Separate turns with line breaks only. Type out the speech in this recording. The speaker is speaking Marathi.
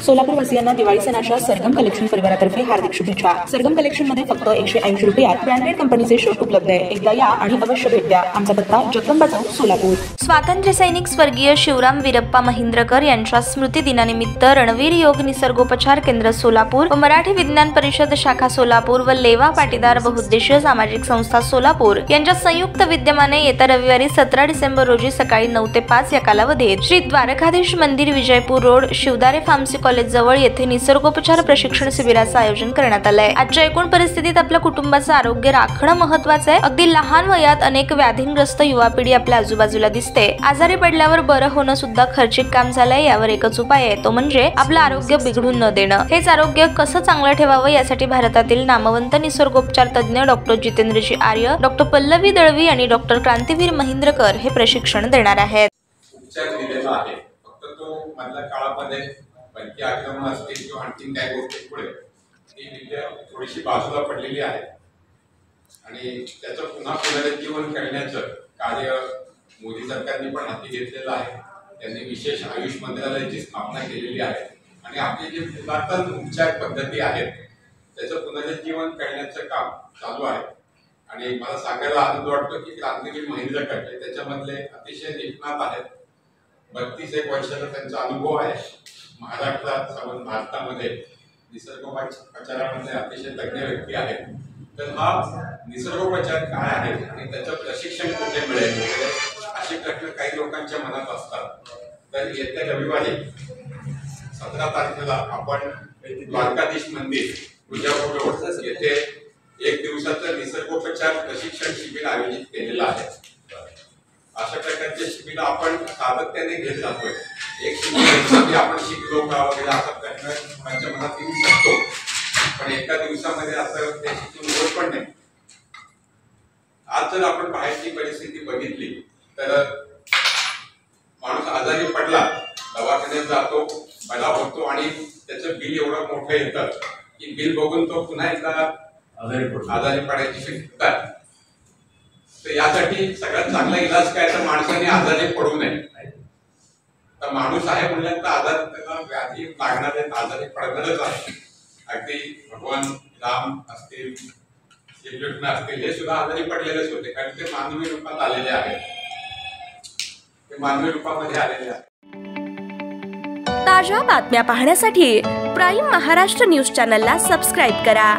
सोलापूर वासियांना दिवाळी सणाच्या सरगम कलेक्शन परिवारातर्फे हार्दिक शुभेच्छा। सरगम कलेक्शन मध्ये फक्त 180 रुपयात ब्रँडेड कंपनीचे शर्ट उपलब्ध आहे। एकदा या आणि अवश्य भेट द्या। आमचा पत्ता जगदंबा चौक, सोलापूर।
स्वातंत्र्य सैनिक स्वर्गीय शिवराम वीरप्पा महिंद्रकर यांच्या स्मृती दिनानिमित्त रणवीर योग निसर्गोपचार केंद्र सोलापूर व मराठी विज्ञान परिषद शाखा सोलापूर व लेवा पाटीदार बहुउद्देशीय सामाजिक संस्था सोलापूर यांच्या संयुक्त विद्यमाने येत्या रविवारी 17 डिसेंबर रोजी सकाळी 9 ते 5 या कालावधीत श्री द्वारकाधीश मंदिर, Vijaypur road, Shivdare pharmacy college जवळ येथे निसर्गोपचार प्रशिक्षण शिबिराचे आयोजन करण्यात आले आहे। आजच्या एकूण परिस्थितीत आपल्या कुटुंबाचे आरोग्य राखणे महत्त्वाचे आहे। अगदी लहान वयात अनेक व्याधींग्रस्त युवा पिढी आपल्या आजूबाजूला दिसते। आजारी पडल्यावर बरं होणं सुद्धा खर्चिक काम झालंय। यावर एकच उपाय आहे, तो म्हणजे आपलं आरोग्य बिघडून न देणं। हेच आरोग्य कसं चांगलं ठेवावं यासाठी भारतातील नामवंत निसर्गोपचार तज्ञ डॉक्टर जितेंद्रजी आर्य, डॉक्टर पल्लवी दळवी आणि डॉक्टर क्रांतिवीर महिंद्रकर हे प्रशिक्षण देणार आहेत।
उपचार दिलेला आहे, फक्त तो मधल्या काळामध्ये बनकी आक्रमण असतील किंवा आणखीन काही गोष्टी पुढे ही विद्या थोडीशी बाजूला पडलेली आहे आणि त्याचं पुन्हा पुनरुज्जीवन करण्याचं कार्य मोदी सरकारने पण हाती घेतलेलं आहे। त्यांनी विशेष आयुष मंत्रालयाची स्थापना केलेली आहे आणि आपली जी पुरातन उपचार पद्धती आहेत त्याचं पुनरुज्जीवन करण्याचं काम चालू आहे। आणि मला सांगायला आनंद वाटतो की क्रांतिवीर महिंद्रकर त्याच्यामधले अतिशय निष्णात आहेत। 32 वर्षाचा त्यांचा अनुभव आहे। महाराष्ट्रात भारतामध्ये निसर्गोपचारामध्ये अतिशय तज्ञ व्यक्ती आहेत। तर हा निसर्गोपचार काय आहे आणि त्याचं प्रशिक्षण कुठे मिळेल असे प्रश्न काही लोकांच्या मनात असतात। तर येत्या रविवारी 17 तारखेला आपण द्वारकाधीश मंदिर, विजयपूर रोड येथे 1 दिवसाचं निसर्गोपचार प्रशिक्षण शिबिर आयोजित केलेलं आहे। अशा प्रकारचे शिबिर आपण सातत्याने घेत जातोय। एक शिबिर आपण शिकलो का वगैरे असा प्रश्न माझ्या मनात येऊ शकतो, पण एका दिवसामध्ये असं ते शिकून होत पण नाही। आज जर आपण बाहेरची परिस्थिती बघितली तर माणूस आजारी पडला, दवाखान्यात जातो, बरा होतो आणि त्याचं बिल एवढं मोठं येतं की बिल बघून तो पुन्हा एकदा आजारी पडायची शक्यता आहे। तर यासाठी सगळ्यात चांगला इलाज काय, तर माणसाने आजारी पडू नये। तर माणूस आहे म्हणल्यानंतर आजार त्याला व्याधी लागणार आहे, आजारी पडणारच आहे। अगदी भगवान राम असतील, श्रीकृष्ण असतील, हे सुद्धा आजारी पडलेलेच होते, कारण ते मानवी रूपात आलेले आहेत, ते मानवी रूपामध्ये आलेले आहेत।
ताज्या बातम्या पाहण्यासाठी प्राईम महाराष्ट्र न्यूज चॅनलला सबस्क्राईब करा।